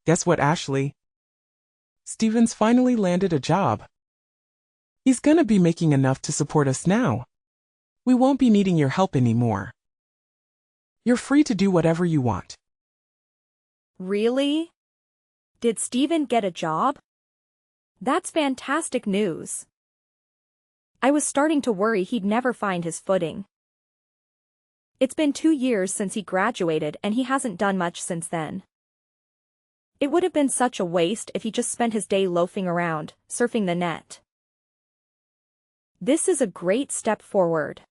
Guess what, Ashley? Steven's finally landed a job. He's gonna be making enough to support us now. We won't be needing your help anymore. You're free to do whatever you want. Really? Did Steven get a job? That's fantastic news. I was starting to worry he'd never find his footing. It's been 2 years since he graduated and he hasn't done much since then. It would have been such a waste if he just spent his day loafing around, surfing the net. This is a great step forward.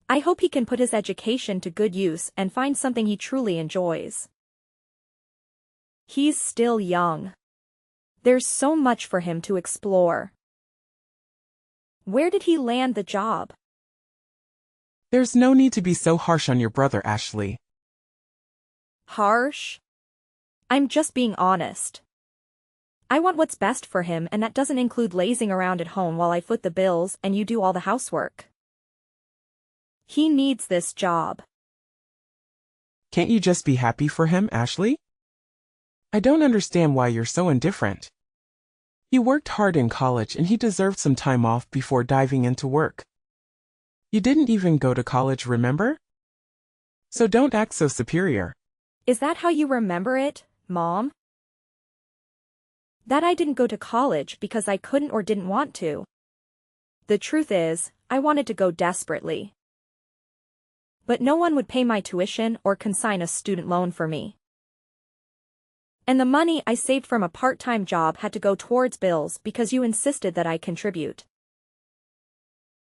I hope he can put his education to good use and find something he truly enjoys. He's still young. There's so much for him to explore. Where did he land the job? There's no need to be so harsh on your brother, Ashley. Harsh? I'm just being honest. I want what's best for him, and that doesn't include lazing around at home while I foot the bills and you do all the housework. He needs this job. Can't you just be happy for him, Ashley? I don't understand why you're so indifferent. He worked hard in college and he deserved some time off before diving into work. You didn't even go to college, remember? So don't act so superior. Is that how you remember it, Mom? That I didn't go to college because I couldn't or didn't want to. The truth is, I wanted to go desperately. But no one would pay my tuition or consign a student loan for me. And the money I saved from a part-time job had to go towards bills because you insisted that I contribute.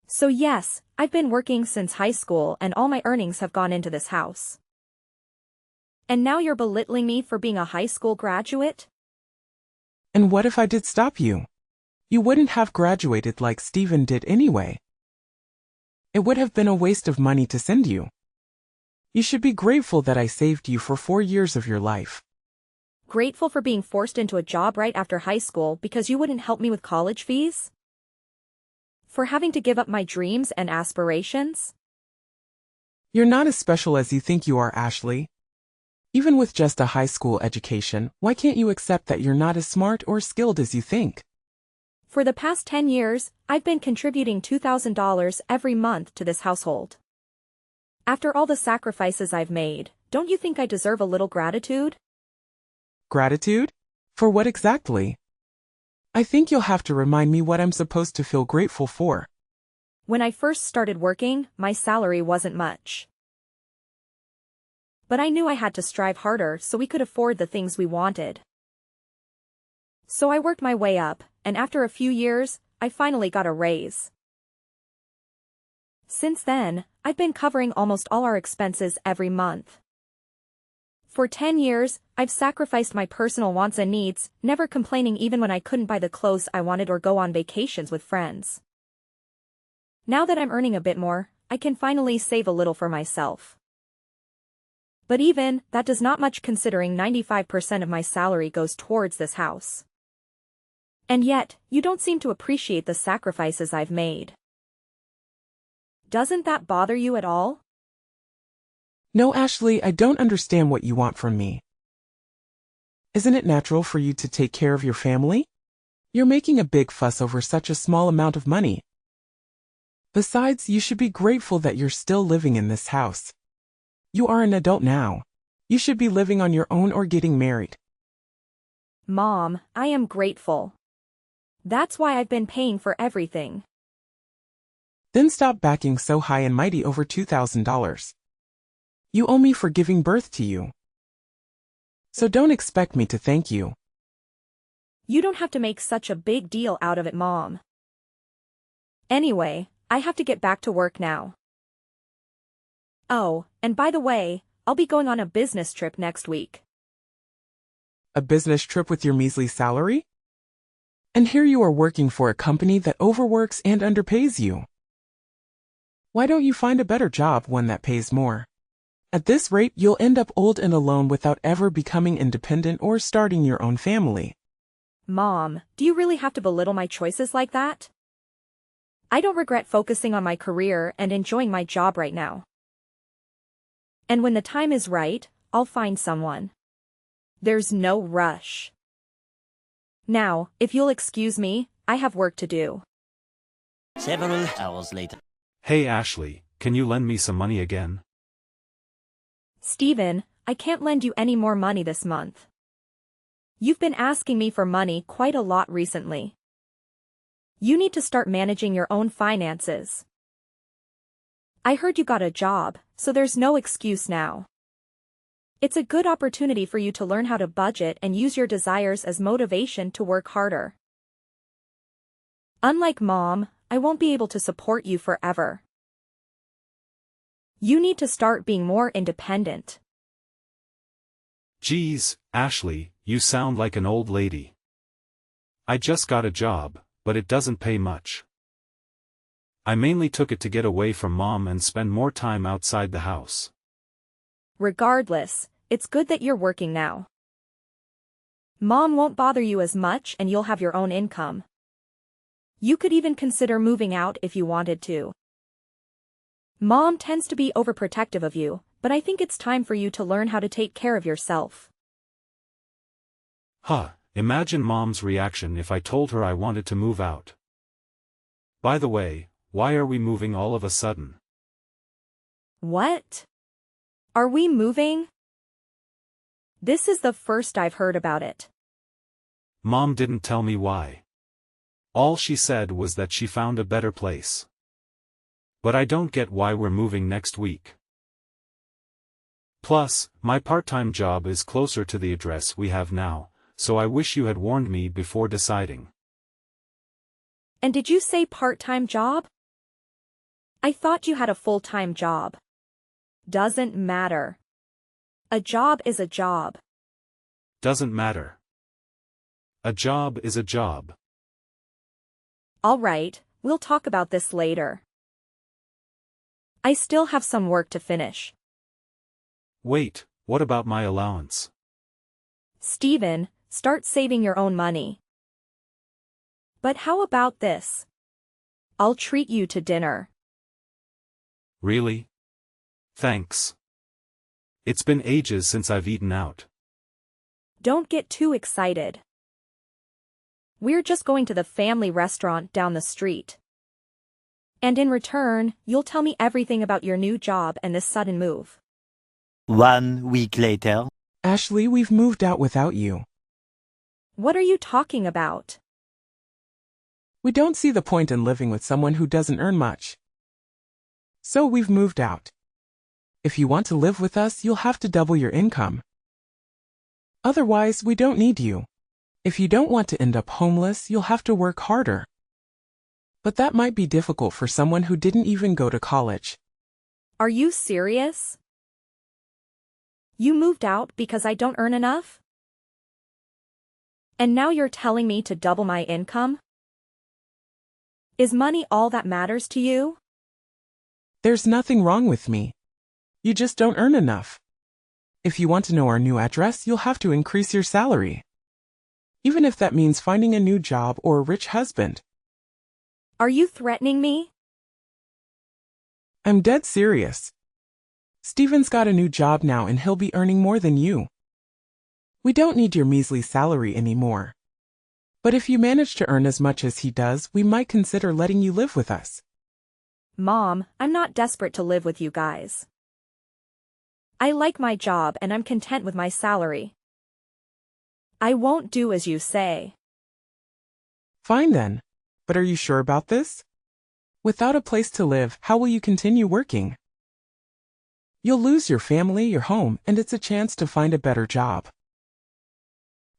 So yes, I've been working since high school and all my earnings have gone into this house. And now you're belittling me for being a high school graduate? And what if I did stop you? You wouldn't have graduated like Steven did anyway. It would have been a waste of money to send you. You should be grateful that I saved you for 4 years of your life. Grateful for being forced into a job right after high school because you wouldn't help me with college fees? For having to give up my dreams and aspirations? You're not as special as you think you are, Ashley. Even with just a high school education, why can't you accept that you're not as smart or skilled as you think? For the past 10 years, I've been contributing $2,000 every month to this household. After all the sacrifices I've made, don't you think I deserve a little gratitude? Gratitude? For what exactly? I think you'll have to remind me what I'm supposed to feel grateful for. When I first started working, my salary wasn't much. But I knew I had to strive harder so we could afford the things we wanted. So I worked my way up, and after a few years, I finally got a raise. Since then, I've been covering almost all our expenses every month. For 10 years, I've sacrificed my personal wants and needs, never complaining even when I couldn't buy the clothes I wanted or go on vacations with friends. Now that I'm earning a bit more, I can finally save a little for myself. But even, that does not much considering 95% of my salary goes towards this house. And yet, you don't seem to appreciate the sacrifices I've made. Doesn't that bother you at all? No, Ashley, I don't understand what you want from me. Isn't it natural for you to take care of your family? You're making a big fuss over such a small amount of money. Besides, you should be grateful that you're still living in this house. You are an adult now. You should be living on your own or getting married. Mom, I am grateful. That's why I've been paying for everything. Then stop backing so high and mighty over $2,000. You owe me for giving birth to you. So don't expect me to thank you. You don't have to make such a big deal out of it, Mom. Anyway, I have to get back to work now. Oh, and by the way, I'll be going on a business trip next week. A business trip with your measly salary? And here you are working for a company that overworks and underpays you. Why don't you find a better job, one that pays more? At this rate, you'll end up old and alone without ever becoming independent or starting your own family. Mom, do you really have to belittle my choices like that? I don't regret focusing on my career and enjoying my job right now. And when the time is right, I'll find someone. There's no rush. Now, if you'll excuse me, I have work to do. Several hours later. Hey Ashley, can you lend me some money again? Steven, I can't lend you any more money this month. You've been asking me for money quite a lot recently. You need to start managing your own finances. I heard you got a job, so there's no excuse now. It's a good opportunity for you to learn how to budget and use your desires as motivation to work harder. Unlike Mom, I won't be able to support you forever. You need to start being more independent. Geez, Ashley, you sound like an old lady. I just got a job, but it doesn't pay much. I mainly took it to get away from Mom and spend more time outside the house. Regardless, it's good that you're working now. Mom won't bother you as much and you'll have your own income. You could even consider moving out if you wanted to. Mom tends to be overprotective of you, but I think it's time for you to learn how to take care of yourself. Huh, imagine Mom's reaction if I told her I wanted to move out. By the way, why are we moving all of a sudden? What? Are we moving? This is the first I've heard about it. Mom didn't tell me why. All she said was that she found a better place. But I don't get why we're moving next week. Plus, my part-time job is closer to the address we have now, so I wish you had warned me before deciding. And did you say part-time job? I thought you had a full-time job. Doesn't matter. A job is a job. Doesn't matter. A job is a job. All right, we'll talk about this later. I still have some work to finish. Wait, what about my allowance? Steven, start saving your own money. But how about this? I'll treat you to dinner. Really? Thanks. It's been ages since I've eaten out. Don't get too excited. We're just going to the family restaurant down the street. And in return, you'll tell me everything about your new job and this sudden move. 1 week later. Ashley, we've moved out without you. What are you talking about? We don't see the point in living with someone who doesn't earn much. So we've moved out. If you want to live with us, you'll have to double your income. Otherwise, we don't need you. If you don't want to end up homeless, you'll have to work harder. But that might be difficult for someone who didn't even go to college. Are you serious? You moved out because I don't earn enough? And now you're telling me to double my income? Is money all that matters to you? There's nothing wrong with me. You just don't earn enough. If you want to know our new address, you'll have to increase your salary. Even if that means finding a new job or a rich husband. Are you threatening me? I'm dead serious. Steven's got a new job now and he'll be earning more than you. We don't need your measly salary anymore. But if you manage to earn as much as he does, we might consider letting you live with us. Mom, I'm not desperate to live with you guys. I like my job and I'm content with my salary. I won't do as you say. Fine then. But are you sure about this? Without a place to live, how will you continue working? You'll lose your family, your home, and it's a chance to find a better job.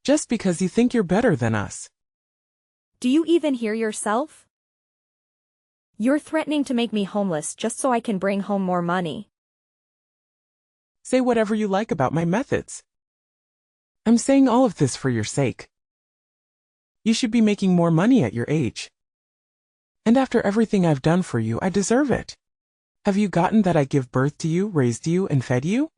Just because you think you're better than us. Do you even hear yourself? You're threatening to make me homeless just so I can bring home more money. Say whatever you like about my methods. I'm saying all of this for your sake. You should be making more money at your age. And after everything I've done for you, I deserve it. Have you gotten that I give birth to you, raised you, and fed you?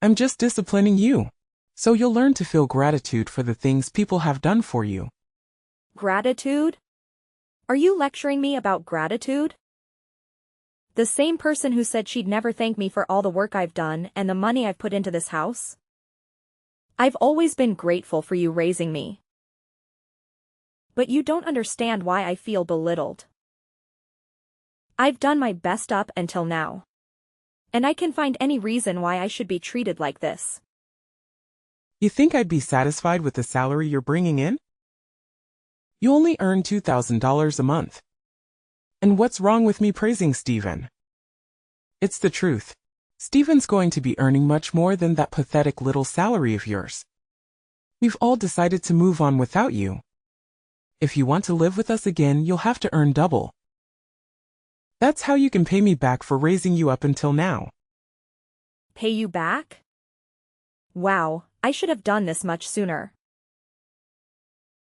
I'm just disciplining you, so you'll learn to feel gratitude for the things people have done for you. Gratitude? Are you lecturing me about gratitude? The same person who said she'd never thank me for all the work I've done and the money I've put into this house? I've always been grateful for you raising me. But you don't understand why I feel belittled. I've done my best up until now. And I can find any reason why I should be treated like this. You think I'd be satisfied with the salary you're bringing in? You only earn $2,000 a month. And what's wrong with me praising Steven? It's the truth. Steven's going to be earning much more than that pathetic little salary of yours. We've all decided to move on without you. If you want to live with us again, you'll have to earn double. That's how you can pay me back for raising you up until now. Pay you back? Wow, I should have done this much sooner.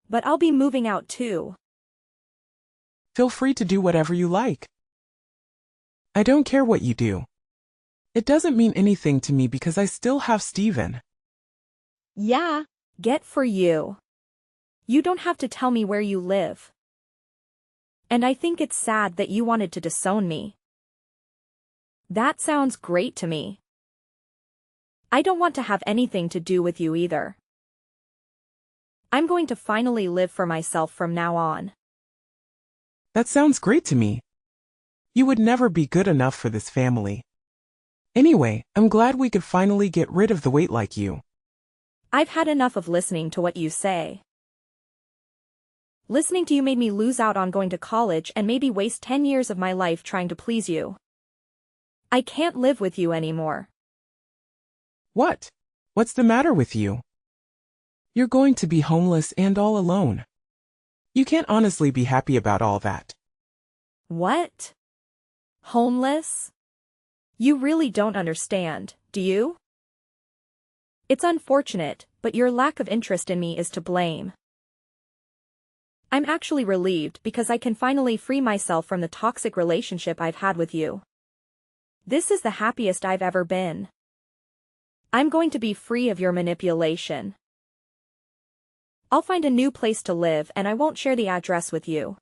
But I'll be moving out too. Feel free to do whatever you like. I don't care what you do. It doesn't mean anything to me because I still have Steven. Yeah, get for you. You don't have to tell me where you live. And I think it's sad that you wanted to disown me. That sounds great to me. I don't want to have anything to do with you either. I'm going to finally live for myself from now on. That sounds great to me. You would never be good enough for this family. Anyway, I'm glad we could finally get rid of the weight like you. I've had enough of listening to what you say. Listening to you made me lose out on going to college and maybe waste 10 years of my life trying to please you. I can't live with you anymore. What? What's the matter with you? You're going to be homeless and all alone. You can't honestly be happy about all that. What? Homeless? You really don't understand, do you? It's unfortunate, but your lack of interest in me is to blame. I'm actually relieved because I can finally free myself from the toxic relationship I've had with you. This is the happiest I've ever been. I'm going to be free of your manipulation. I'll find a new place to live and I won't share the address with you.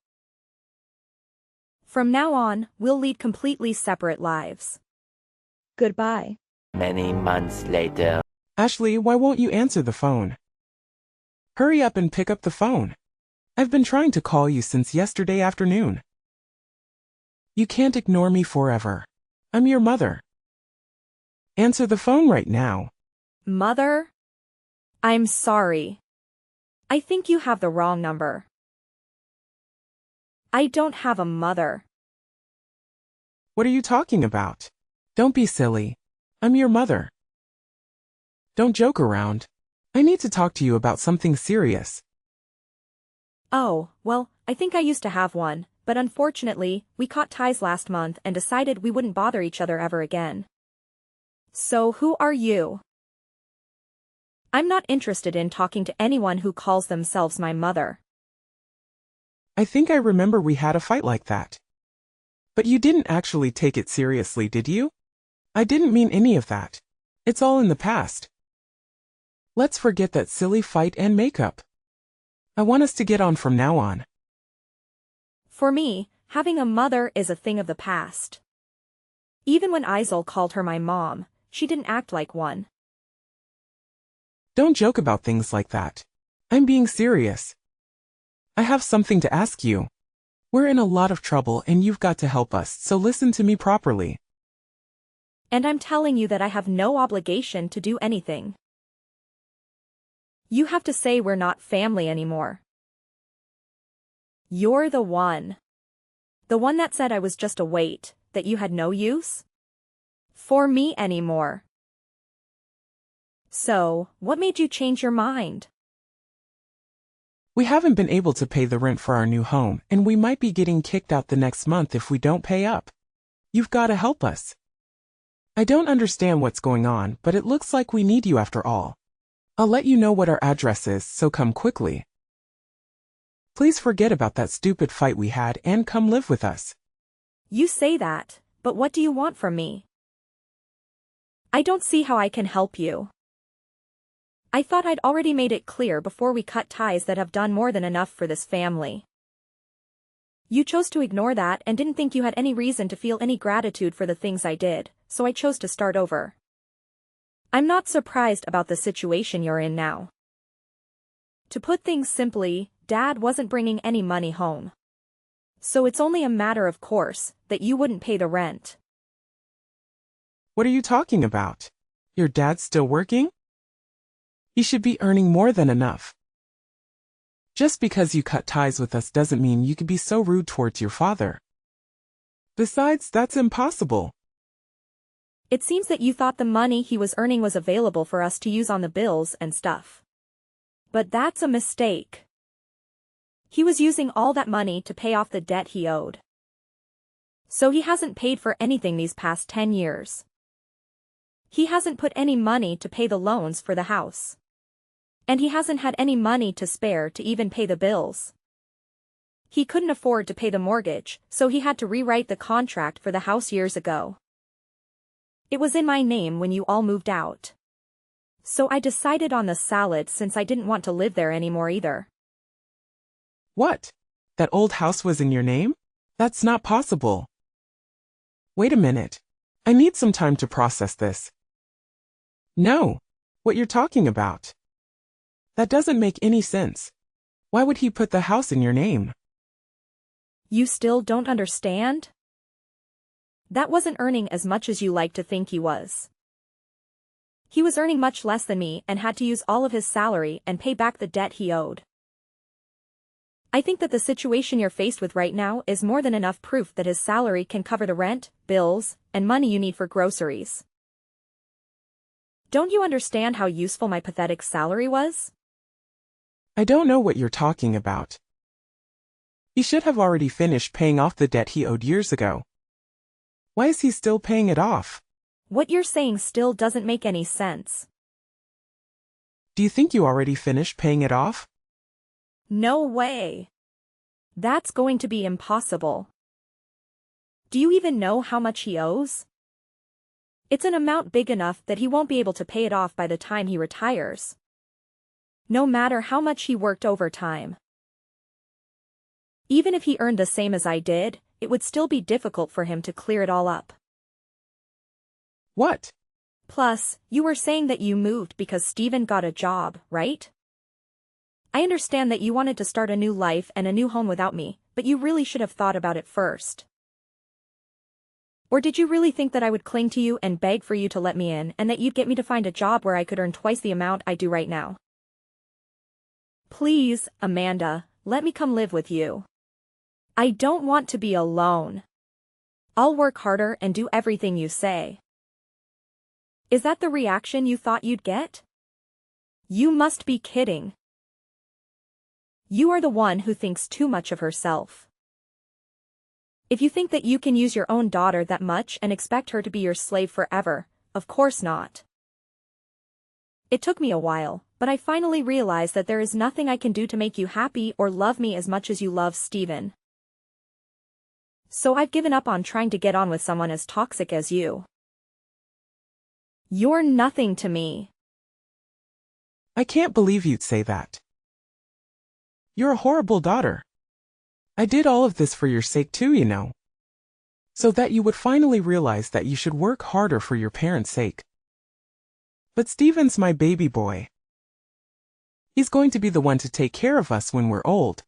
From now on, we'll lead completely separate lives. Goodbye. Many months later. Ashley, why won't you answer the phone? Hurry up and pick up the phone. I've been trying to call you since yesterday afternoon. You can't ignore me forever. I'm your mother. Answer the phone right now. Mother? I'm sorry. I think you have the wrong number. I don't have a mother. What are you talking about? Don't be silly. I'm your mother. Don't joke around. I need to talk to you about something serious. Oh, well, I think I used to have one, but unfortunately, we caught ties last month and decided we wouldn't bother each other ever again. So who are you? I'm not interested in talking to anyone who calls themselves my mother. I think I remember we had a fight like that. But you didn't actually take it seriously, did you? I didn't mean any of that. It's all in the past. Let's forget that silly fight and makeup. I want us to get on from now on. For me, having a mother is a thing of the past. Even when Isel called her my mom, she didn't act like one. Don't joke about things like that. I'm being serious. I have something to ask you. We're in a lot of trouble and you've got to help us, so listen to me properly. And I'm telling you that I have no obligation to do anything. You have to say we're not family anymore. You're the one. The one that said I was just a weight, that you had no use for me anymore. So, what made you change your mind? We haven't been able to pay the rent for our new home, and we might be getting kicked out the next month if we don't pay up. You've got to help us. I don't understand what's going on, but it looks like we need you after all. I'll let you know what our address is, so come quickly. Please forget about that stupid fight we had and come live with us. You say that, but what do you want from me? I don't see how I can help you. I thought I'd already made it clear before we cut ties that I've done more than enough for this family. You chose to ignore that and didn't think you had any reason to feel any gratitude for the things I did, so I chose to start over. I'm not surprised about the situation you're in now. To put things simply, Dad wasn't bringing any money home. So it's only a matter of course that you wouldn't pay the rent. What are you talking about? Your dad's still working? He should be earning more than enough. Just because you cut ties with us doesn't mean you could be so rude towards your father. Besides, that's impossible. It seems that you thought the money he was earning was available for us to use on the bills and stuff. But that's a mistake. He was using all that money to pay off the debt he owed. So he hasn't paid for anything these past 10 years. He hasn't put any money to pay the loans for the house. And he hasn't had any money to spare to even pay the bills. He couldn't afford to pay the mortgage, so he had to rewrite the contract for the house years ago. It was in my name when you all moved out. So I decided on the salad since I didn't want to live there anymore either. What? That old house was in your name? That's not possible. Wait a minute. I need some time to process this. No. What you're talking about? That doesn't make any sense. Why would he put the house in your name? You still don't understand? That wasn't earning as much as you like to think he was. He was earning much less than me and had to use all of his salary and pay back the debt he owed. I think that the situation you're faced with right now is more than enough proof that his salary can cover the rent, bills, and money you need for groceries. Don't you understand how useful my pathetic salary was? I don't know what you're talking about. He should have already finished paying off the debt he owed years ago. Why is he still paying it off? What you're saying still doesn't make any sense. Do you think you already finished paying it off? No way. That's going to be impossible. Do you even know how much he owes? It's an amount big enough that he won't be able to pay it off by the time he retires. No matter how much he worked overtime. Even if he earned the same as I did, it would still be difficult for him to clear it all up. What? Plus, you were saying that you moved because Steven got a job, right? I understand that you wanted to start a new life and a new home without me, but you really should have thought about it first. Or did you really think that I would cling to you and beg for you to let me in and that you'd get me to find a job where I could earn twice the amount I do right now? Please, Amanda, let me come live with you. I don't want to be alone. I'll work harder and do everything you say. Is that the reaction you thought you'd get? You must be kidding. You are the one who thinks too much of herself. If you think that you can use your own daughter that much and expect her to be your slave forever, of course not. It took me a while, but I finally realized that there is nothing I can do to make you happy or love me as much as you love Steven. So I've given up on trying to get on with someone as toxic as you. You're nothing to me. I can't believe you'd say that. You're a horrible daughter. I did all of this for your sake too, you know. So that you would finally realize that you should work harder for your parents' sake. But Steven's my baby boy. He's going to be the one to take care of us when we're old.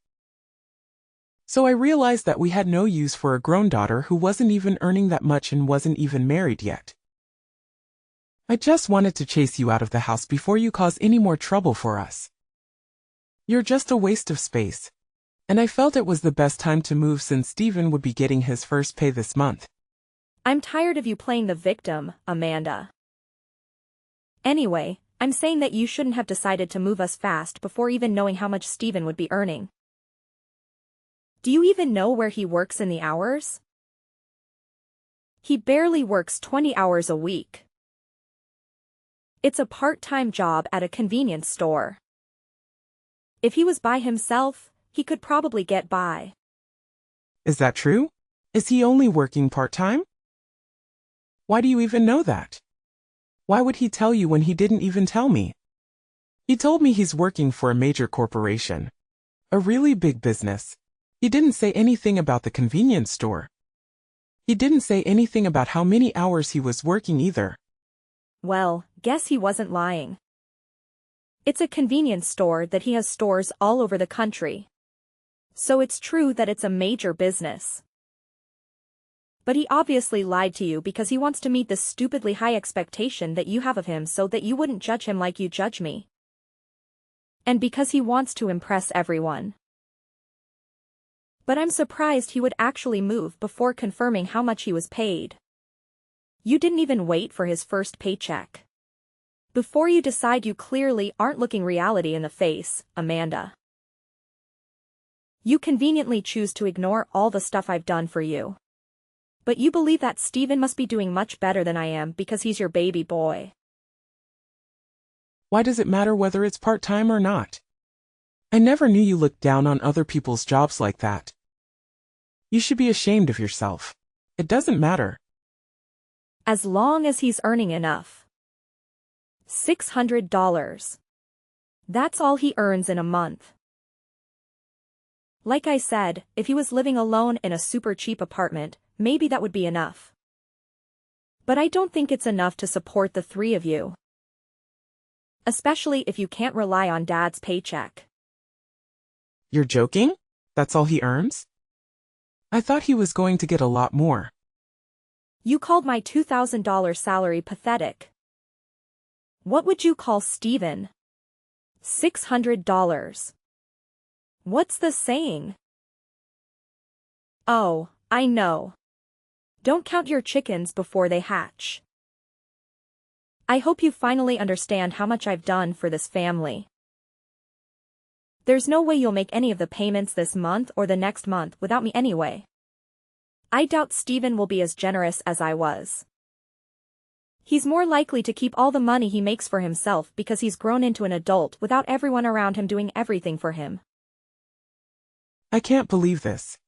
So I realized that we had no use for a grown daughter who wasn't even earning that much and wasn't even married yet. I just wanted to chase you out of the house before you cause any more trouble for us. You're just a waste of space. And I felt it was the best time to move since Steven would be getting his first pay this month. I'm tired of you playing the victim, Amanda. Anyway, I'm saying that you shouldn't have decided to move us fast before even knowing how much Steven would be earning. Do you even know where he works in the hours? He barely works 20 hours a week. It's a part-time job at a convenience store. If he was by himself, he could probably get by. Is that true? Is he only working part-time? Why do you even know that? Why would he tell you when he didn't even tell me? He told me he's working for a major corporation. A really big business. He didn't say anything about the convenience store. He didn't say anything about how many hours he was working either. Well, guess he wasn't lying. It's a convenience store that he has stores all over the country. So it's true that it's a major business. But he obviously lied to you because he wants to meet the stupidly high expectation that you have of him so that you wouldn't judge him like you judge me. And because he wants to impress everyone. But I'm surprised he would actually move before confirming how much he was paid. You didn't even wait for his first paycheck. Before you decide, you clearly aren't looking reality in the face, Amanda. You conveniently choose to ignore all the stuff I've done for you. But you believe that Steven must be doing much better than I am because he's your baby boy. Why does it matter whether it's part-time or not? I never knew you looked down on other people's jobs like that. You should be ashamed of yourself. It doesn't matter. As long as he's earning enough. $600. That's all he earns in a month. Like I said, if he was living alone in a super cheap apartment, maybe that would be enough. But I don't think it's enough to support the three of you. Especially if you can't rely on Dad's paycheck. You're joking? That's all he earns? I thought he was going to get a lot more. You called my $2,000 salary pathetic. What would you call Steven? $600. What's the saying? Oh, I know. Don't count your chickens before they hatch. I hope you finally understand how much I've done for this family. There's no way you'll make any of the payments this month or the next month without me anyway. I doubt Steven will be as generous as I was. He's more likely to keep all the money he makes for himself because he's grown into an adult without everyone around him doing everything for him. I can't believe this.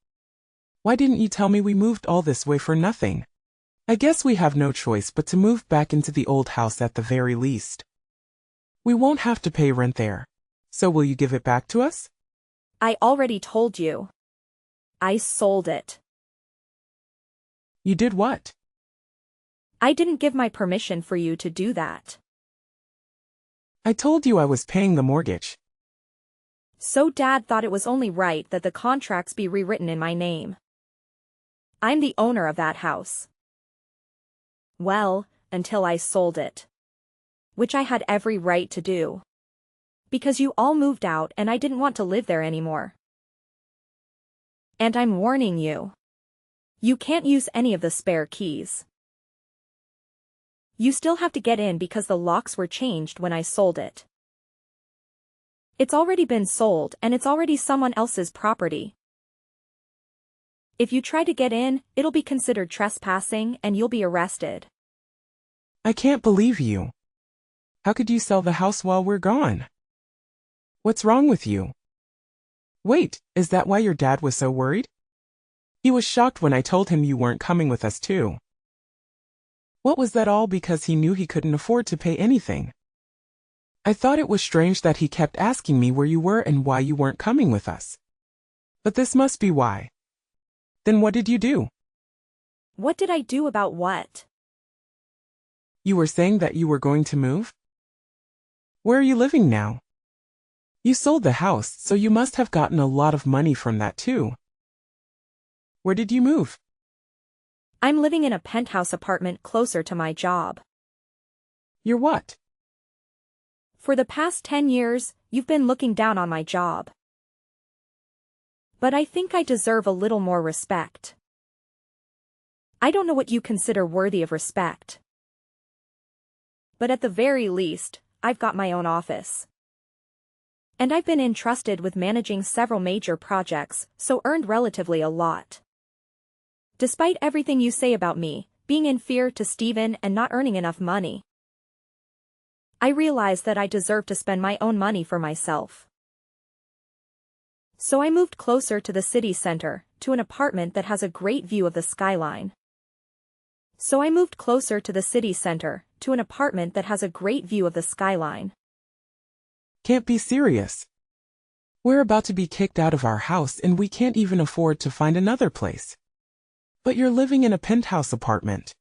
Why didn't you tell me we moved all this way for nothing? I guess we have no choice but to move back into the old house at the very least. We won't have to pay rent there. So will you give it back to us? I already told you. I sold it. You did what? I didn't give my permission for you to do that. I told you I was paying the mortgage. So Dad thought it was only right that the contracts be rewritten in my name. I'm the owner of that house. Well, until I sold it. Which I had every right to do. Because you all moved out and I didn't want to live there anymore. And I'm warning you. You can't use any of the spare keys. You still have to get in because the locks were changed when I sold it. It's already been sold and it's already someone else's property. If you try to get in, it'll be considered trespassing and you'll be arrested. I can't believe you. How could you sell the house while we're gone? What's wrong with you? Wait, is that why your dad was so worried? He was shocked when I told him you weren't coming with us too. What was that all because he knew he couldn't afford to pay anything? I thought it was strange that he kept asking me where you were and why you weren't coming with us. But this must be why. Then what did you do? What did I do about what? You were saying that you were going to move? Where are you living now? You sold the house, so you must have gotten a lot of money from that too. Where did you move? I'm living in a penthouse apartment closer to my job. You're what? For the past 10 years, you've been looking down on my job. But I think I deserve a little more respect. I don't know what you consider worthy of respect. But at the very least, I've got my own office. And I've been entrusted with managing several major projects, so earned relatively a lot. Despite everything you say about me, being inferior to Steven and not earning enough money, I realize that I deserve to spend my own money for myself. So I moved closer to the city center, to an apartment that has a great view of the skyline. Can't be serious. We're about to be kicked out of our house and we can't even afford to find another place. But you're living in a penthouse apartment.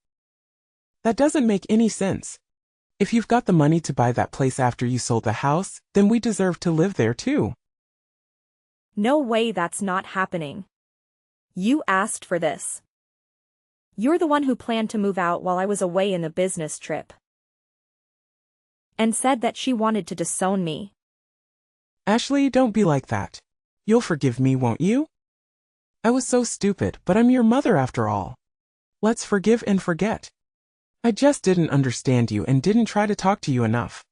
That doesn't make any sense. If you've got the money to buy that place after you sold the house, then we deserve to live there too. No way, that's not happening. You asked for this. You're the one who planned to move out while I was away in the business trip. And said that she wanted to disown me. Ashley, don't be like that. You'll forgive me, won't you? I was so stupid, but I'm your mother after all. Let's forgive and forget. I just didn't understand you and didn't try to talk to you enough.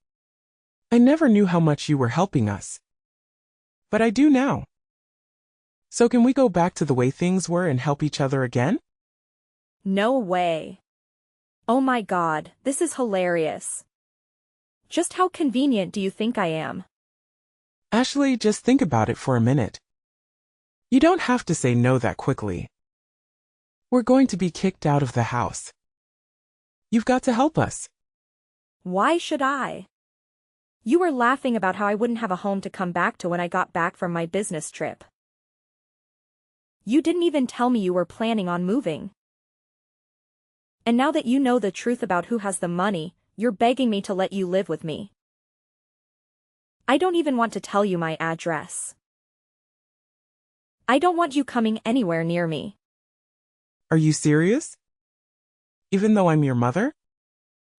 I never knew how much you were helping us. But I do now. So can we go back to the way things were and help each other again? No way. Oh my God, this is hilarious. Just how convenient do you think I am? Ashley, just think about it for a minute. You don't have to say no that quickly. We're going to be kicked out of the house. You've got to help us. Why should I? You were laughing about how I wouldn't have a home to come back to when I got back from my business trip. You didn't even tell me you were planning on moving. And now that you know the truth about who has the money, you're begging me to let you live with me. I don't even want to tell you my address. I don't want you coming anywhere near me. Are you serious? Even though I'm your mother?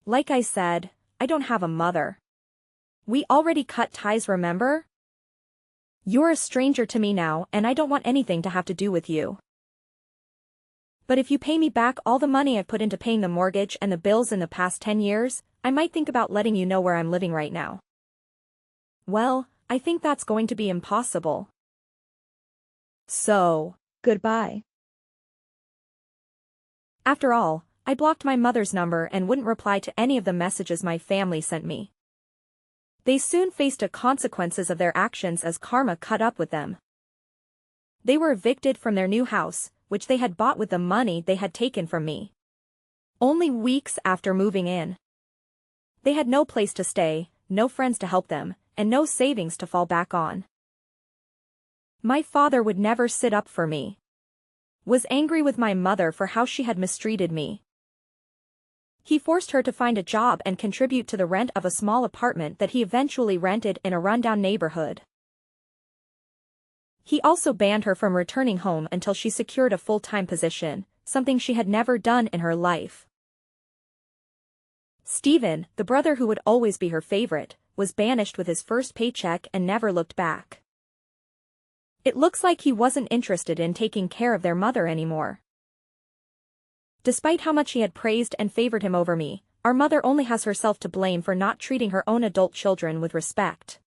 Like I said, I don't have a mother. We already cut ties, remember? You're a stranger to me now, and I don't want anything to have to do with you. But if you pay me back all the money I've put into paying the mortgage and the bills in the past 10 years, I might think about letting you know where I'm living right now. Well, I think that's going to be impossible. So, goodbye. After all, I blocked my mother's number and wouldn't reply to any of the messages my family sent me. They soon faced the consequences of their actions as karma caught up with them. They were evicted from their new house, which they had bought with the money they had taken from me. Only weeks after moving in. They had no place to stay, no friends to help them, and no savings to fall back on. My father would never sit up for me. Was angry with my mother for how she had mistreated me. He forced her to find a job and contribute to the rent of a small apartment that he eventually rented in a rundown neighborhood. He also banned her from returning home until she secured a full-time position, something she had never done in her life. Stephen, the brother who would always be her favorite, was banished with his first paycheck and never looked back. It looks like he wasn't interested in taking care of their mother anymore. Despite how much he had praised and favored him over me, our mother only has herself to blame for not treating her own adult children with respect.